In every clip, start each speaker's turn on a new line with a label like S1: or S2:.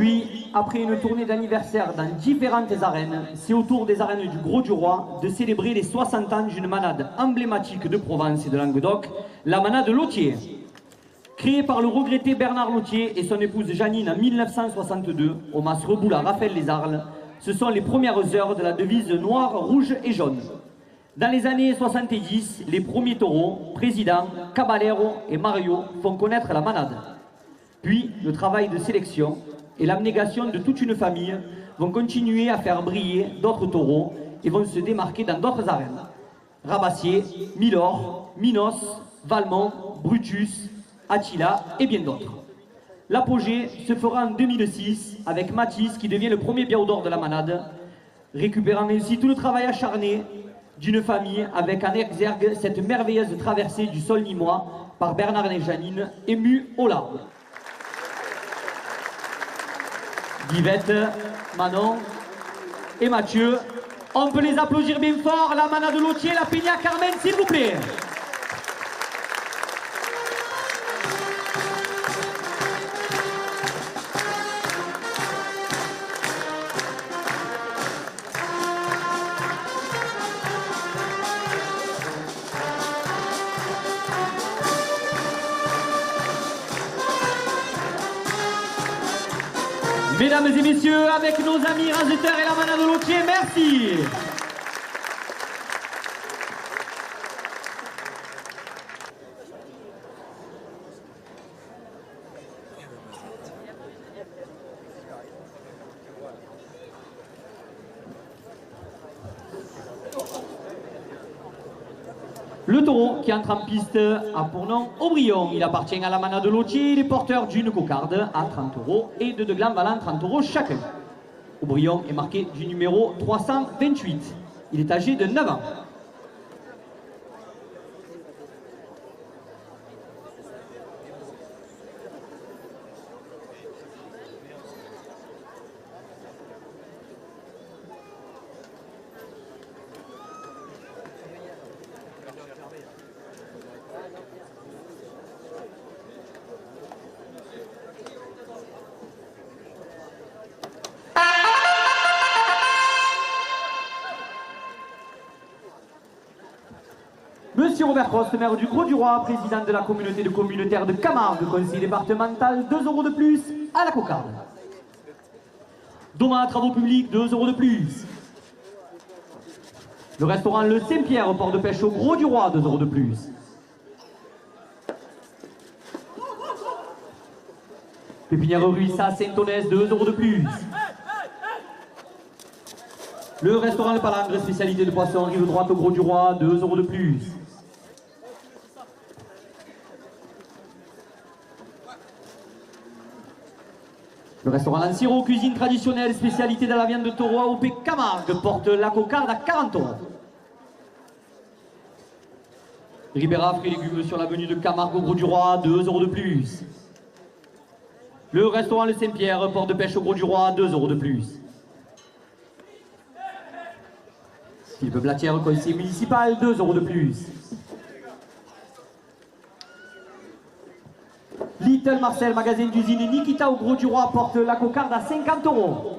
S1: Aujourd'hui, après une tournée d'anniversaire dans différentes arènes, c'est au tour des arènes du Gros du Roi de célébrer les 60 ans d'une manade emblématique de Provence et de Languedoc, la manade Lautier. Créée par le regretté Bernard Lautier et son épouse Janine en 1962, au mas Reboul à Raphaël-les-Arles, ce sont les premières heures de la devise noire, rouge et jaune. Dans les années 70, les premiers taureaux, Président, Caballero et Mario font connaître la manade. Puis, le travail de sélection et l'abnégation de toute une famille vont continuer à faire briller d'autres taureaux et vont se démarquer dans d'autres arènes. Rabassier, Milor, Minos, Valmont, Brutus, Attila et bien d'autres. L'apogée se fera en 2006 avec Matisse qui devient le premier Biao d'or de la manade, récupérant ainsi tout le travail acharné d'une famille avec en exergue cette merveilleuse traversée du sol nîmois par Bernard et Janine, émus aux larmes. Yvette, Manon et Mathieu, on peut les applaudir bien fort, la manade Lautier, la Peña Carmen, s'il vous plaît. Mesdames et messieurs, avec nos amis raseteurs et la manade Lautier, merci. Le taureau qui entre en piste a pour nom Aubryon. Il appartient à la manade Lautier. Il est porteur d'une cocarde à 30 € et de deux glands valant 30 € chacun. Aubryon est marqué du numéro 328. Il est âgé de 9 ans. Monsieur Robert Prost, maire du Gros du Roi, président de la communauté de communautaires de Camargue, conseiller départemental, 2 € de plus à la cocarde. Doma Travaux Publics, 2 € de plus. Le restaurant Le Saint-Pierre, port de pêche au Gros du Roi, 2 € de plus. Pépinière Ruissa, Saint-Onès, 2 € de plus. Le restaurant Le Palangre, spécialité de poisson, rive droite au Gros du Roi, 2 € de plus. Le restaurant Lanciro, cuisine traditionnelle, spécialité de la viande de taureau AOP Camargue, porte la cocarde à 40 €. Ribera, fruits et légumes sur l'avenue de Camargue au Gros du Roi, 2 € de plus. Le restaurant Le Saint-Pierre, port de pêche au Gros du Roi, 2 € de plus. Philippe Blatière, conseiller municipal, 2 € de plus. Little Marcel, magasin d'usine Nikita au Gros du Roi, porte la cocarde à 50 €.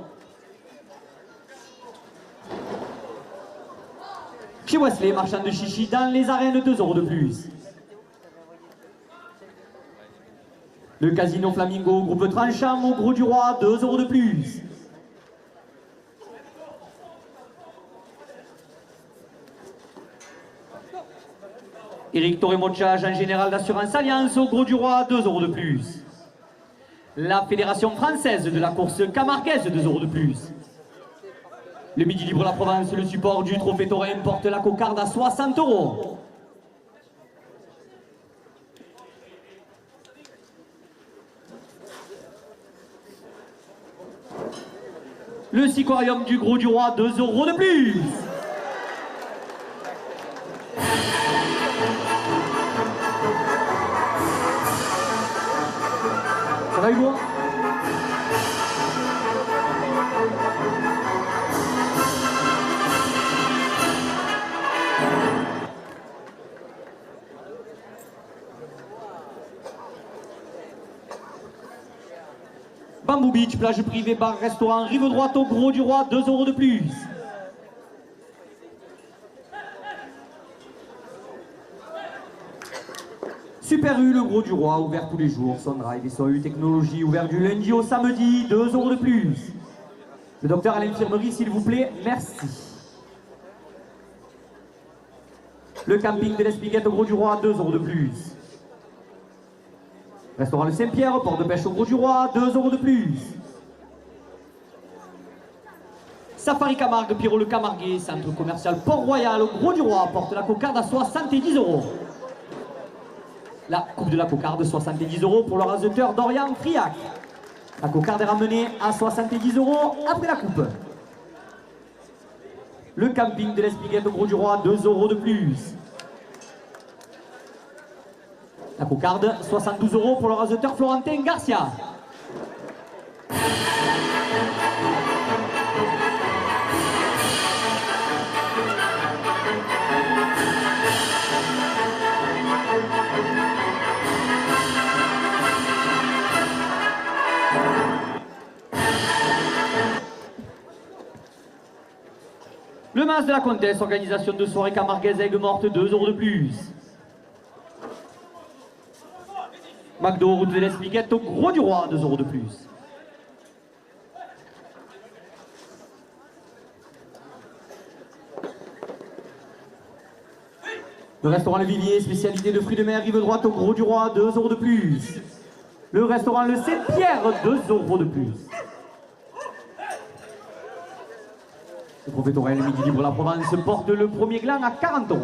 S1: Chez Wesley, marchand de chichi dans les arènes, 2 € de plus. Le casino Flamingo, groupe Tranchant au Gros du Roi, 2 € de plus. Éric Torremocha, agent général d'assurance Alliance au Gros du Roi, 2 € de plus. La Fédération française de la course camarguaise, 2 € de plus. Le Midi Libre La Provence, le support du Trophée Taurin, porte la cocarde à 60 €. Le Siquarium du Gros du Roi, 2 € de plus. Ça va Hugo? Bamboo Beach, plage privée, bar, restaurant, rive droite au Gros du Roi, 2 € de plus. Super U, le Gros du Roi, ouvert tous les jours. Sunrise et SOU Technologie, ouvert du lundi au samedi, 2 € de plus. Le docteur à l'infirmerie, s'il vous plaît, merci. Le camping de l'Espiguette au Gros du Roi, 2 € de plus. Restaurant le Saint-Pierre, port de pêche au Gros du Roi, 2 € de plus. Safari Camargue, Pierrot le Camarguais, centre commercial Port-Royal au Gros du Roi, porte la cocarde à 70 €. La coupe de la cocarde, 70 € pour le raseteur Dorian Friac. La cocarde est ramenée à 70 € après la coupe. Le camping de l'Espiguette au Gros du Roi, 2 € de plus. La cocarde, 72 € pour le raseteur Florentin Garcia. Le Mas de la Comtesse, organisation de soirée camarguaise Aigues Mortes, 2 € de plus. McDo, route de l'Espiguette au Gros du Roi, 2 € de plus. Le restaurant Le Vivier, spécialité de fruits de mer, rive droite au Gros du Roi, 2 € de plus. Le restaurant Le Saint-Pierre, 2 € de plus. Le Prophétorial Midi Libre La Provence porte le premier gland à 40 €.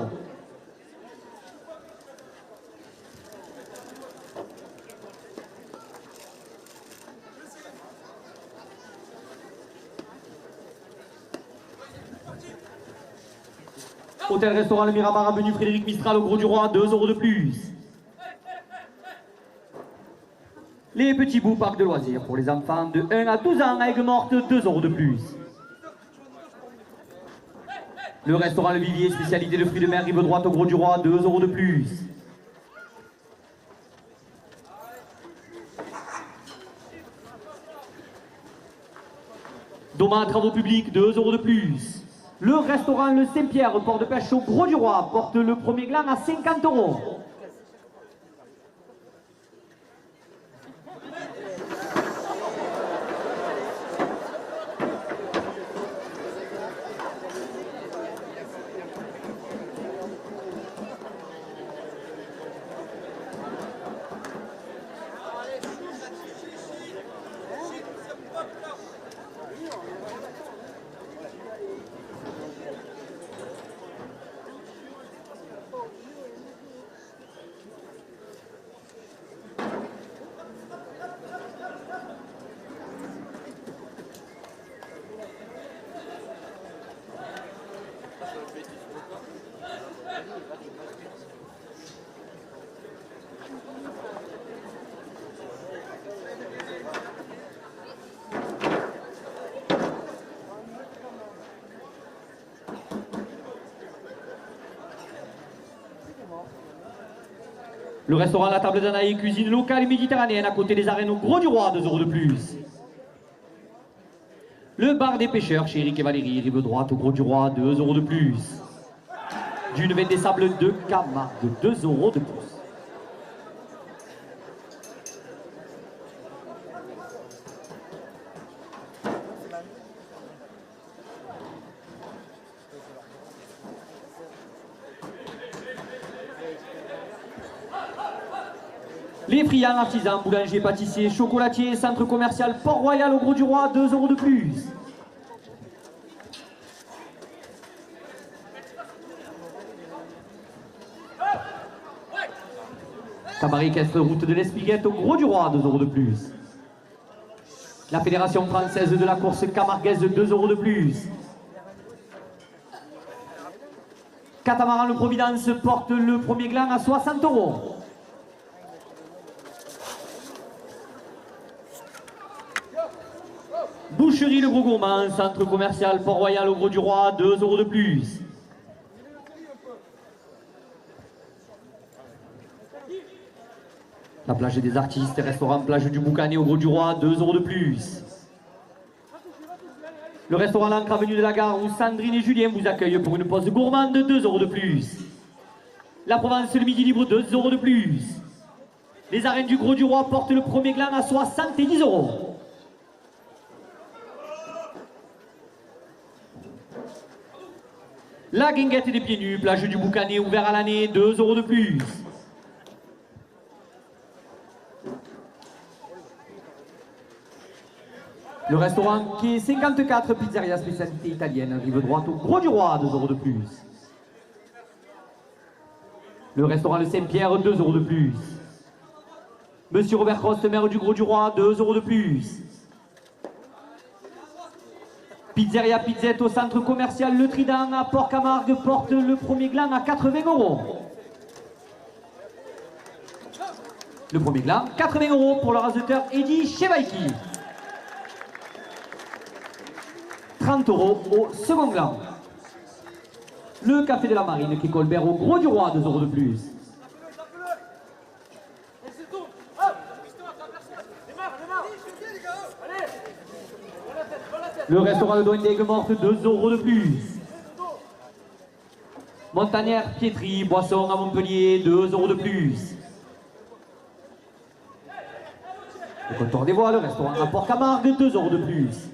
S1: Hôtel-restaurant Le Miramar avenue Frédéric Mistral au Gros du Roi, 2 € de plus. Les Petits Bouts, parc de loisirs pour les enfants de 1 à 12 ans à Aigues-Mortes, 2 € de plus. Le restaurant Le Vivier, spécialité de fruits de mer, rive droite au Gros du Roi, 2 € de plus. Doma, travaux publics, 2 € de plus. Le restaurant Le Saint-Pierre, port de pêche au Gros du Roi, porte le premier gland à 50 €. Le restaurant La Table d'Anaï, cuisine locale et méditerranéenne à côté des arènes au Gros du Roi, 2 € de plus. Le bar des pêcheurs chez Eric et Valérie, rive droite au Gros du Roi, 2 € de plus. D'une veine des sables de Camargue, 2 € de plus. Les friands, artisans, boulangers, pâtissiers, chocolatiers, centre commercial Port-Royal au Gros du Roi, 2 € de plus. Cabaret Castre, route de l'Espiguette au Gros du Roi, 2 € de plus. La Fédération française de la course camarguaise, 2 € de plus. Catamaran le Providence porte le premier gland à 60 €. Boucherie Le Gros Gourmand, centre commercial Port-Royal au Gros du Roi, 2 € de plus. La plage des artistes, restaurant plage du Boucanet au Gros du Roi, 2 € de plus. Le restaurant L'Ancre avenue de la Gare où Sandrine et Julien vous accueillent pour une pause gourmande, 2 € de plus. La Provence le Midi Libre, 2 € de plus. Les arènes du Gros du Roi portent le premier gland à 70 €. La Guinguette des Pieds Nus, plage du Boucanet ouvert à l'année, 2 € de plus. Le restaurant Quai 54, pizzeria spécialité italienne, rive droite au Gros du Roi, 2 € de plus. Le restaurant Le Saint-Pierre, 2 € de plus. Monsieur Robert Crost, maire du Gros du Roi, 2 € de plus. Pizzeria Pizzette au centre commercial Le Trident à Port-Camargue porte le premier gland à 80 €. Le premier gland, 80 € pour le raseteur Eddy Chevaiki. 30 € au second gland. Le Café de la Marine qui Colbert au Gros du Roi, 2 € de plus. Le restaurant de Douane d'Aigues-Mortes, 2 € de plus. Montanière Piétrie, Boisson à Montpellier, 2 € de plus. Le Comptoir des Voies, le restaurant à Port-Camargue, 2 € de plus.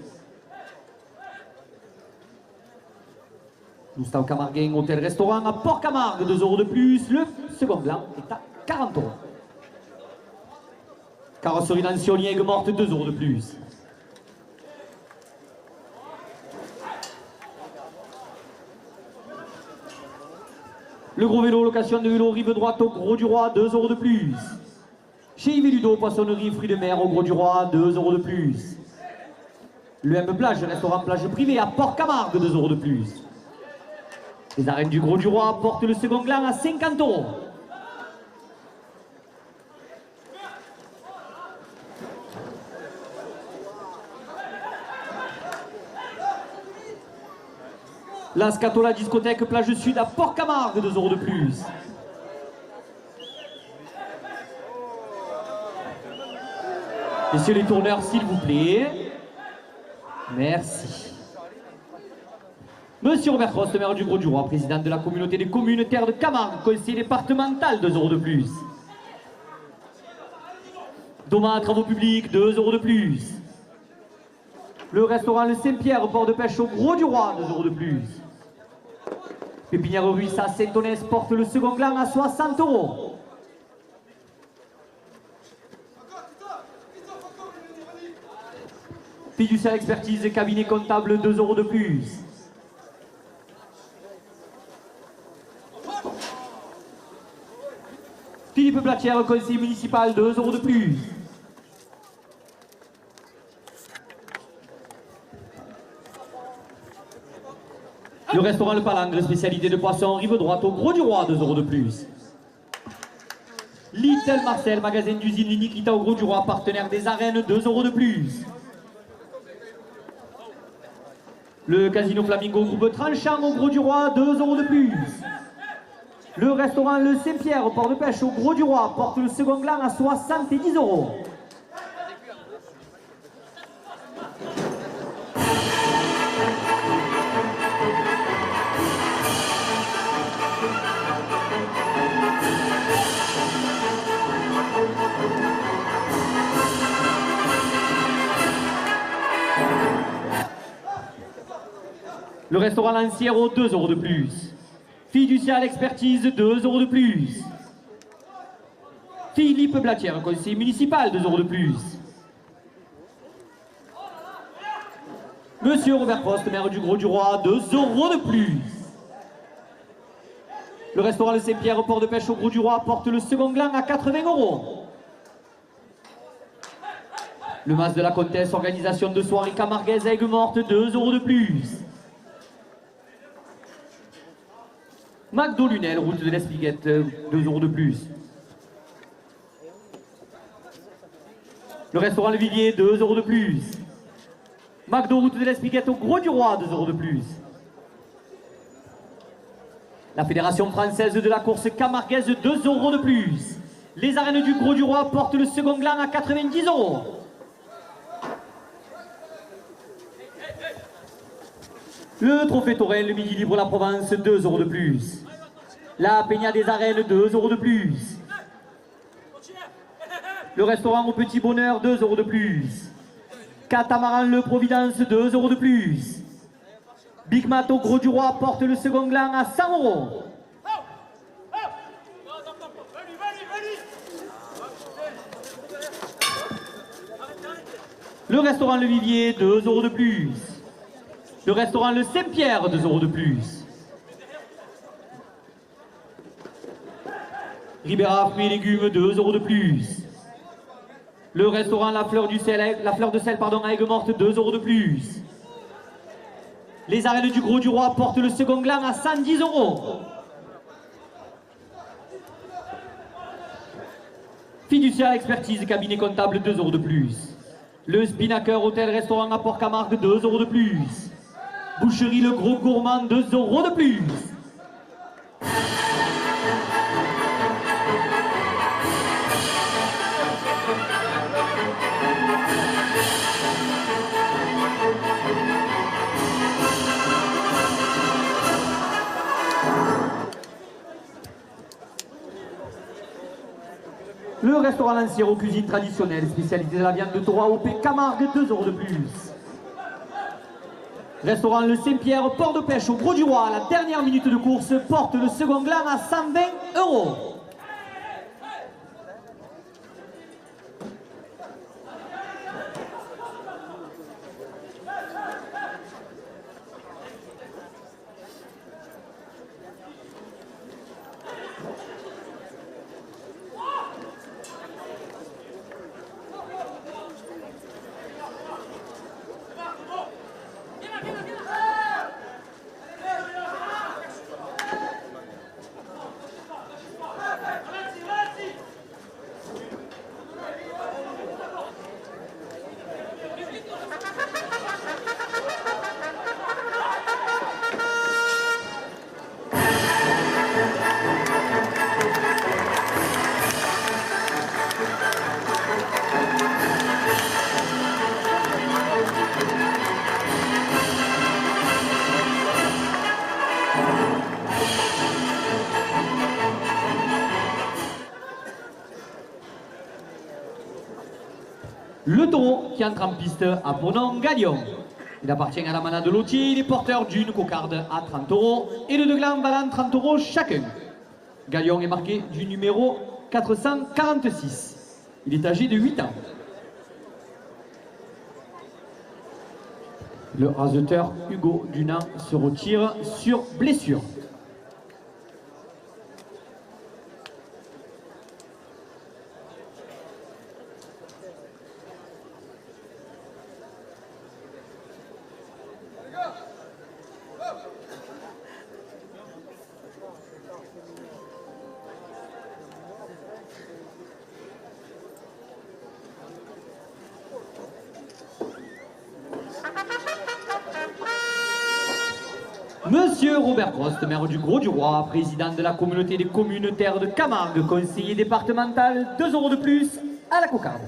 S1: Gustave Camarguin, hôtel-restaurant à Port-Camargue, 2 € de plus. Le second gland est à 40 €. Carrosserie d'Ancioni, Aigues-Mortes, 2 € de plus. Le Gros Vélo, location de vélo, rive droite au Gros du Roi, 2 € de plus. Chez Yves Ludo, poissonnerie, fruits de mer au Gros du Roi, 2 € de plus. Le M Plage, restaurant plage privé à Port-Camargue, 2 € de plus. Les arènes du Gros du Roi portent le second gland à 50 €. La Scatola discothèque plage sud à Port-Camargue, 2 € de plus. Messieurs les tourneurs, s'il vous plaît. Merci. Monsieur Robert Crost, maire du Gros du Roi, président de la communauté des communes Terre de Camargue, conseiller départemental, 2 € de plus. Doma Travaux Publics, 2 € de plus. Le restaurant Le Saint-Pierre, port de pêche au Gros du Roi, 2 € de plus. Pépinière Ruisse à Saint-Onès porte le second gland à 60 €. Fiduciaire Expertise, cabinet comptable, 2 € de plus. Philippe Platière, conseiller municipal, 2 € de plus. Le restaurant Le Palangre, spécialité de poisson, rive droite au Gros du Roi, 2 € de plus. Little Marcel, magasin d'usine Nikita au Gros du Roi, partenaire des arènes, 2 € de plus. Le Casino Flamingo, groupe Tranchant au Gros du Roi, 2 € de plus. Le restaurant Le Saint-Pierre, port de pêche au Gros du Roi, porte le second gland à 70 €. Le restaurant Lanciero, 2 € de plus. Fiduciaire Expertise, 2 € de plus. Philippe Blatière, conseiller municipal, 2 € de plus. Monsieur Robert Crost, maire du Gros du Roi, 2 € de plus. Le restaurant Le Saint-Pierre, port de pêche au Gros du Roi, porte le second gland à 80 €. Le Mas de la Comtesse, organisation de soirée camarguaise à Aigues-Mortes, 2 € de plus. McDo Lunel, route de l'Espiguette, 2 € de plus. Le restaurant Le Villiers, 2 € de plus. McDo, route de l'Espiguette au Gros du Roi, 2 € de plus. La Fédération française de la course camarguaise, 2 € de plus. Les arènes du Gros du Roi portent le second gland à 90 €. Le trophée Torel, le Midi Libre La Provence, 2 € de plus. La Peña des Arènes, 2 € de plus. Le restaurant au Petit Bonheur, 2 € de plus. Catamaran Le Providence, 2 € de plus. Big Mat au Gros du Roi porte le second gland à 100 €. Le restaurant Le Vivier, 2 € de plus. Le restaurant Le Saint-Pierre, 2 € de plus. Ribera Fruits et Légumes, 2 € de plus. Le restaurant La Fleur de Sel, à Aigues-Mortes, 2 € de plus. Les arènes du Gros du Roi portent le second gland à 110 €. Fiduciaire Expertise, cabinet comptable, 2 € de plus. Le Spinnaker Hôtel-Restaurant à Port-Camargue, 2 € de plus. Boucherie Le Gros Gourmand, 2 € de plus. Le restaurant Lancière aux cuisines traditionnelles, spécialisé de la viande de taureau AOP Camargue, 2 € de plus. Restaurant Le Saint-Pierre, port de pêche au Gros du Roi, à la dernière minute de course, porte le second gland à 120 €. Le taureau qui entre en piste a pour nom Galion. Il appartient à la manade Lotier, il est porteur d'une cocarde à 30 € et de deux glands valant 30 € chacun. Galion est marqué du numéro 446. Il est âgé de 8 ans. Le raseteur Hugo Dunant se retire sur blessure. Monsieur Robert Prost, maire du Gros du Roi, président de la communauté des communes terres de Camargue, conseiller départemental, 2 € de plus à la cocarde.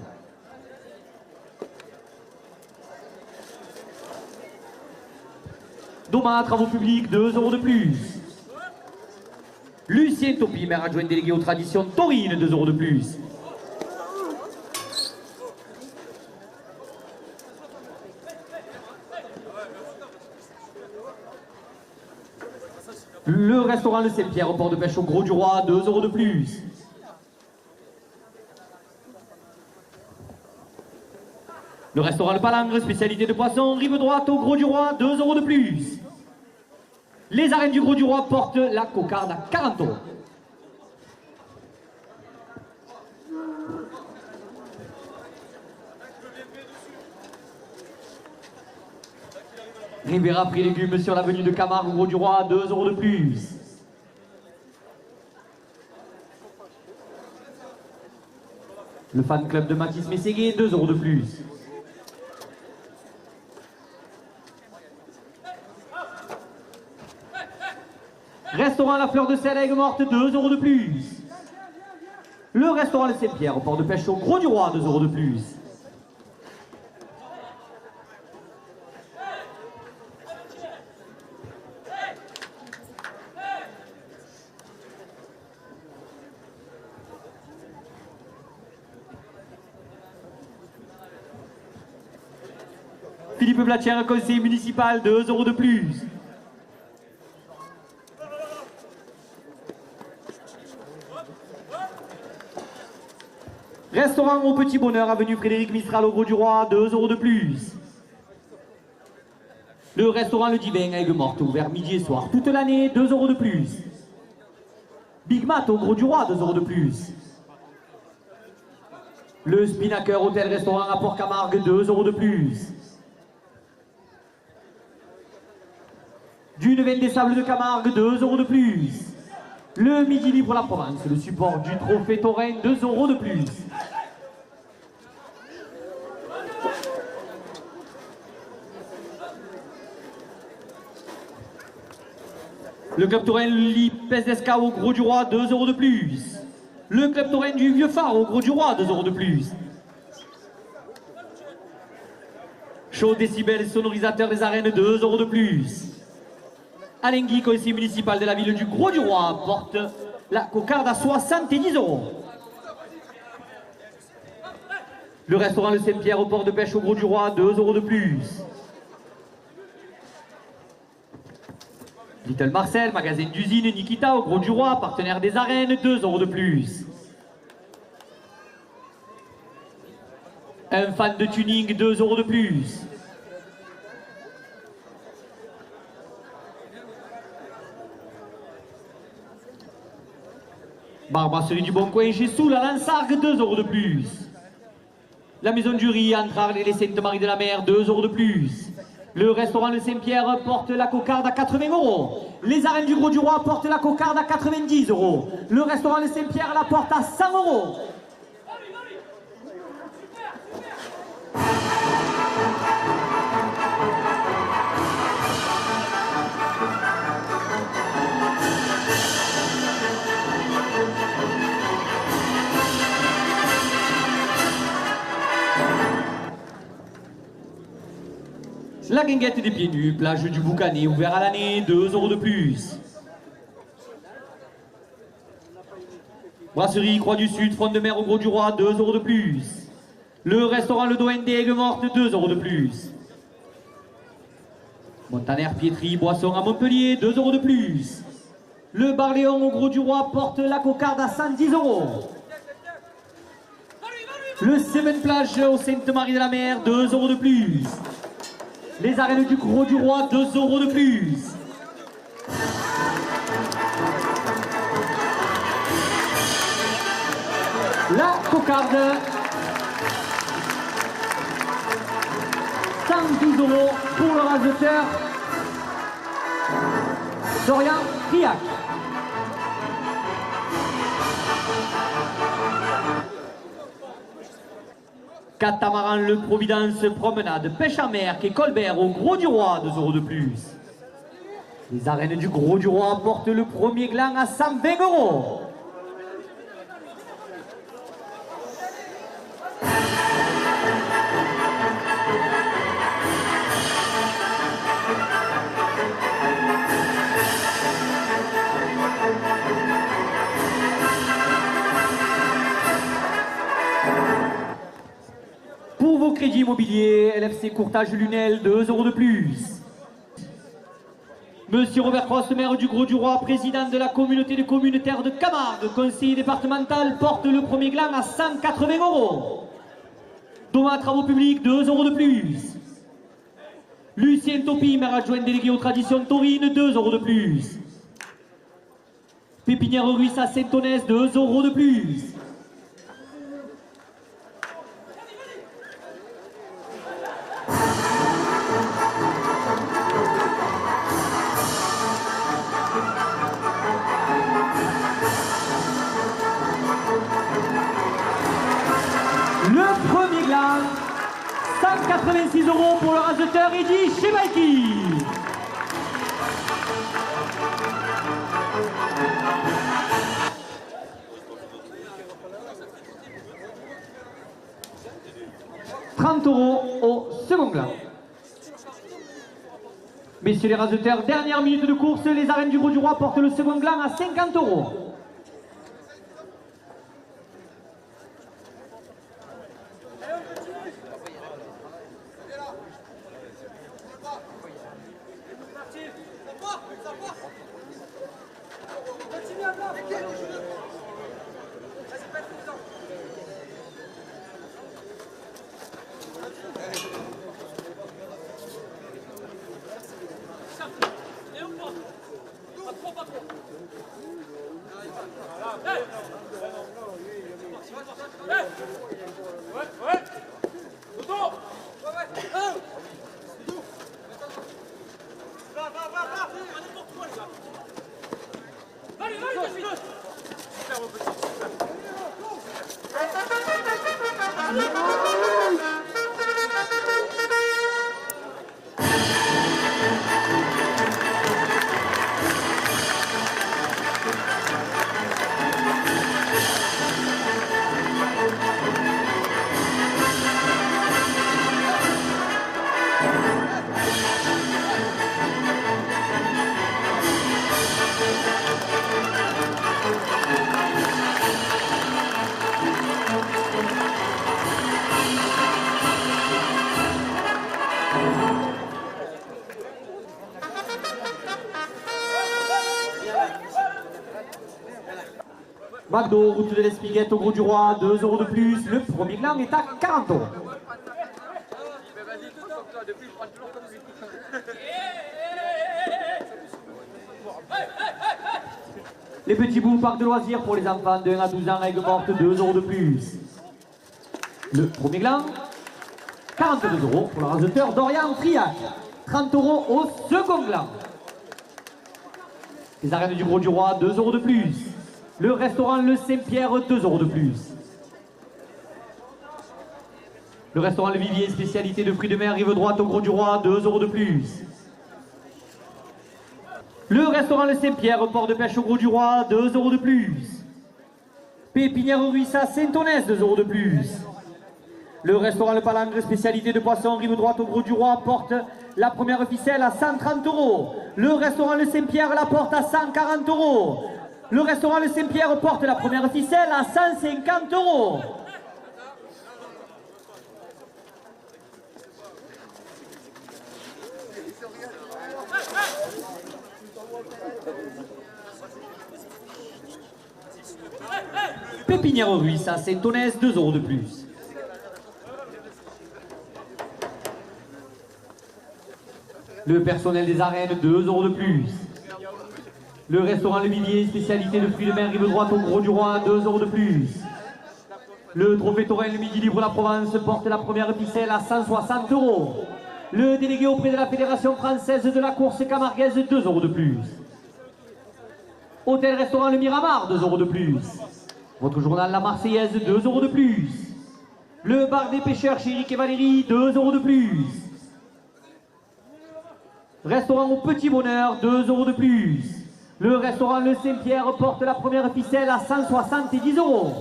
S1: Doma, travaux publics, 2 € de plus. Lucien Topi, maire adjoint délégué aux traditions taurines, 2 € de plus. Le restaurant Le Saint-Pierre au port de pêche au Gros du Roi, 2 € de plus. Le restaurant Le Palangre, spécialité de poisson, rive droite au Gros du Roi, 2 € de plus. Les arènes du Gros du Roi portent la cocarde à 40 €. Ribera Fruits et Légumes sur l'avenue de Camargue, Gros du Roi, 2 € de plus. Le fan club de Mathis Mességué, 2 € de plus. Restaurant La Fleur de Sel à Aigues-Mortes, 2 € de plus. Le restaurant Le Saint-Pierre, au port de pêche au Gros du Roi, 2 € de plus. Philippe Blatcher, conseiller municipal, 2 € de plus. Restaurant au Petit Bonheur, avenue Frédéric Mistral au Gros du Roi, 2 € de plus. Le restaurant Le Divin à Aigues-Mortes, ouvert midi et soir toute l'année, 2 € de plus. Big Mat au Gros du Roi, 2 € de plus. Le Spinnaker Hôtel-Restaurant à Port-Camargue, 2 € de plus. Duneven des Sables de Camargue, 2 € de plus. Le Midi Libre La Provence, le support du Trophée Taurin, 2 € de plus. Le Club Taurin Lipes-d'Esca au Gros du Roi, 2 € de plus. Le Club Taurin du Vieux Phare au Gros du Roi, 2 € de plus. Show décibel sonorisateur des arènes, 2 € de plus. Alain Guy, conseiller municipal de la ville du Gros du Roi, porte la cocarde à 70 €. Le restaurant Le Saint-Pierre au port de pêche au Gros du Roi, 2 € de plus. Little Marcel, magasin d'usine Nikita au Gros du Roi, partenaire des arènes, 2 € de plus. Un fan de tuning, 2 € de plus. Brasserie du Bon Coin chez Soul à Lansargues, 2 € de plus. La Maison du Riz entre Arles et les Saintes-Maries de la Mer, 2 € de plus. Le restaurant Le Saint-Pierre porte la cocarde à 80 €. Les arènes du Gros du Roi portent la cocarde à 90 €. Le restaurant Le Saint-Pierre la porte à 100 €. La Guinguette des Pieds Nus, plage du Boucanet, ouvert à l'année, 2 € de plus. Brasserie Croix du Sud, front de mer au Gros du Roi, 2 € de plus. Le restaurant Le Doyen des Aigues-Mortes, 2 € de plus. Montaner Pietri, boisson à Montpellier, 2 € de plus. Le Bar Léon au Gros du Roi porte la cocarde à 110 €. Le Seven Plage au Sainte-Marie de la Mer, 2 € de plus. Les arènes du Gros du Roi, 2 € de plus. La cocarde, 112 € pour le raseteur Dorian Triac. Catamaran Le Providence, promenade, pêche à mer, quai Colbert au Gros du Roi, 2 € de plus. Les arènes du Gros du Roi portent le premier gland à 120 €. Pour vos crédits immobiliers, LFC Courtage Lunel, 2 € de plus. Monsieur Robert Cross, maire du Gros du Roi, président de la communauté de communes Terre de Camargue, conseiller départemental, porte le premier gland à 180 €. Thomas Travaux Publics, 2 € de plus. Lucien Topi, maire adjoint délégué aux traditions taurines, 2 € de plus. Pépinière Ruisse à Saint-Onès, 2 € de plus. Le premier gland, 186 € pour le raseteur Eddy Chebaiki. 30 € au second gland. Messieurs les raseteurs, dernière minute de course, les arènes du Grau-du-Roi portent le second gland à 50 €. McDo, route de l'Espiguette au Grau-du-Roi, 2 € de plus. Le premier gland est à 40 €. Les petits bouts, parc de loisirs pour les enfants de 1 à 12 ans, règle morte, 2 € de plus. Le premier gland, 42 € pour le raseteur Dorian Triac. 30 € au second gland. Les arènes du Grau-du-Roi, 2 € de plus. Le restaurant Le Saint-Pierre, 2 € de plus. Le restaurant Le Vivier, spécialité de fruits de mer, rive droite au Grau-du-Roi, 2 € de plus. Le restaurant Le Saint-Pierre, port de pêche au Grau-du-Roi, 2 € de plus. Pépinière Ruissa, Saint-Onès, 2 € de plus. Le restaurant Le Palangre, spécialité de poisson, rive droite au Grau-du-Roi, porte la première ficelle à 130 €. Le restaurant Le Saint-Pierre la porte à 140 €. Le restaurant Le Saint-Pierre porte la première ficelle à 150 €. Pépinière Ruissa, Saint-Onès, 2 € de plus. Le personnel des arènes, 2 € de plus. Le restaurant Le Vivier, spécialité de fruits de mer, rive droite au Grau-du-Roi, 2 € de plus. Le trophée taurin Le Midi Libre La Provence porte la première ficelle à 160 €. Le délégué auprès de la Fédération française de la course camarguaise, 2 € de plus. Hôtel-restaurant Le Miramar, 2 € de plus. Votre journal La Marseillaise, 2 € de plus. Le bar des pêcheurs chez Eric et Valérie, 2 € de plus. Restaurant au Petit Bonheur, 2 € de plus. Le restaurant Le Saint-Pierre porte la première ficelle à 170 €.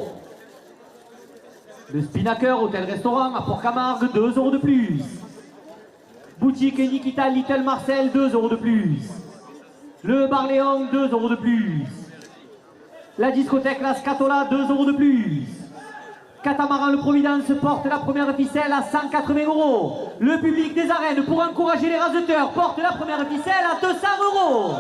S1: Le Spinnaker Hôtel-Restaurant à Port-Camargue, 2 € de plus. Boutique Nikita Little Marcel, 2 € de plus. Le Bar Léon, 2 € de plus. La discothèque La Scatola, 2 € de plus. Catamaran Le Providence porte la première ficelle à 180 €. Le public des arènes, pour encourager les raseteurs, porte la première ficelle à 200 €.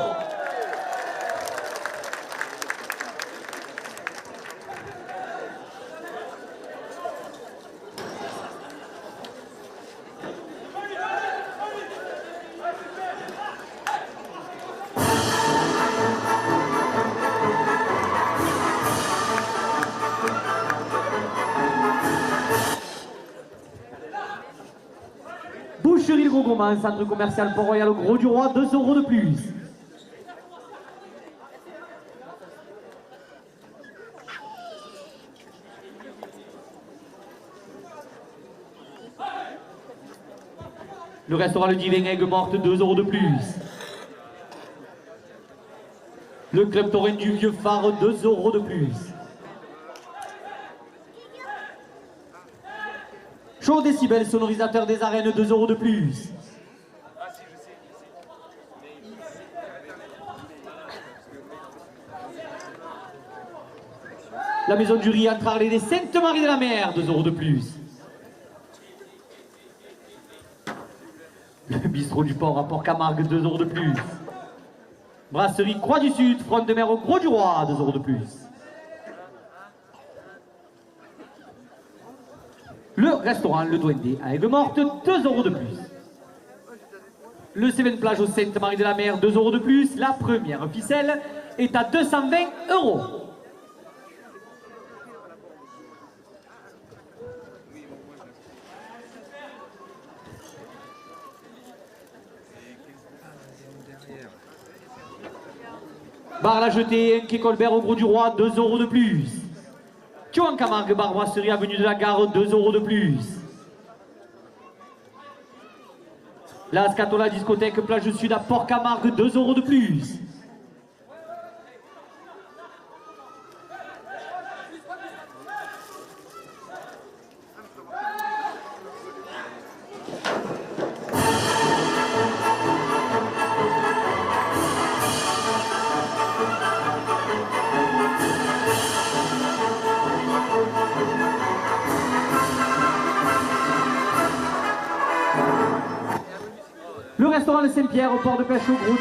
S1: Boucherie Le Gros Gourmand, centre commercial Port-Royal au Grau-du-Roi, 2 € de plus. Le restaurant Le Divin Aigues Morte, 2 € de plus. Le club taurin du Vieux Phare, 2 € de plus. Chaud décibel, sonorisateur des arènes, 2 € de plus. La maison du riz entre Arles des Sainte-Marie de la Mer, 2 € de plus. Le bistrot du port à Port-Camargue, 2 € de plus. Brasserie Croix du Sud, front de mer au Gros du Roi, 2 € de plus. Le restaurant Le Douendé à Aigues-Mortes, 2 € de plus. Le Seven Plage au Sainte-Marie de la Mer, 2 € de plus. La première ficelle est à 220 €. Bar La Jetée, Quai Colbert au Gros du Roi, 2 € de plus. Thioan Camargue, bar brasserie avenue de la Gare, 2 € de plus. La Scatola discothèque plage sud à Port-Camargue, 2 € de plus. Le restaurant de Saint-Pierre au port de pêche au Gros.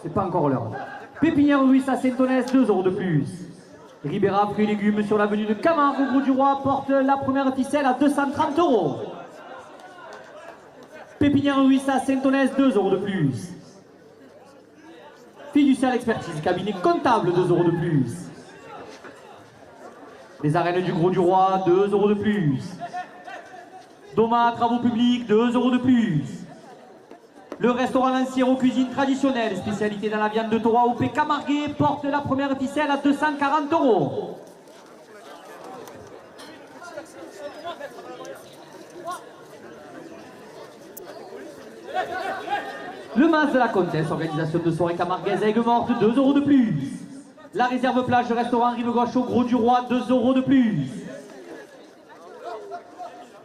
S1: C'est pas encore l'heure. Pépinière Ruisse à Saint-Onès, 2 € de plus. Ribera fruits et légumes sur l'avenue de Camargue au Gros du Roi porte la première ficelle à 230 €. Pépinière Ruisse à Saint-Onès, 2 € de plus. Fiducial Expertise, cabinet comptable, 2 € de plus. Les arènes du Gros du Roi, 2 € de plus. Doma Travaux Publics, 2 € de plus. Le restaurant Lancière aux cuisines traditionnelles, spécialité dans la viande de taureau au Camarguais, porte la première ficelle à 240 €. Le Mas de la Comtesse, organisation de soirée camarguaise à Aigues-Mortes, 2 € de plus. La réserve plage, restaurant Rive Gauche au Gros du Roi, 2 € de plus.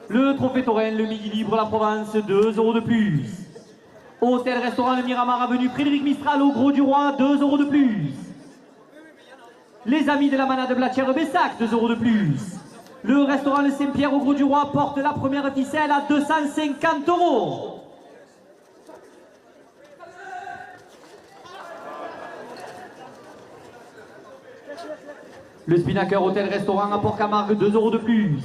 S1: Le Trophée Taurin, le Midi Libre, la Provence, 2 € de plus. Hôtel-restaurant Le Miramar, avenue Frédéric Mistral, au Gros du Roi, 2 € de plus. Les Amis de la Manade Blatière-Bessac, 2 € de plus. Le restaurant Le Saint-Pierre, au Gros du Roi, porte la première ficelle à 250 €. Le Spinnaker Hôtel-Restaurant à Port-Camargue, 2 € de plus.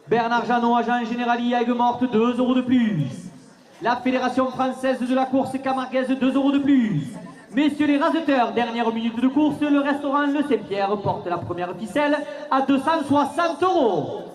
S1: Bernard Janot, agent généralier à Aigues-Mortes, 2 € de plus. La Fédération Française de la Course Camarguaise, 2 € de plus. Messieurs les raseteurs, dernière minute de course, le restaurant Le Saint-Pierre porte la première ficelle à 260 €.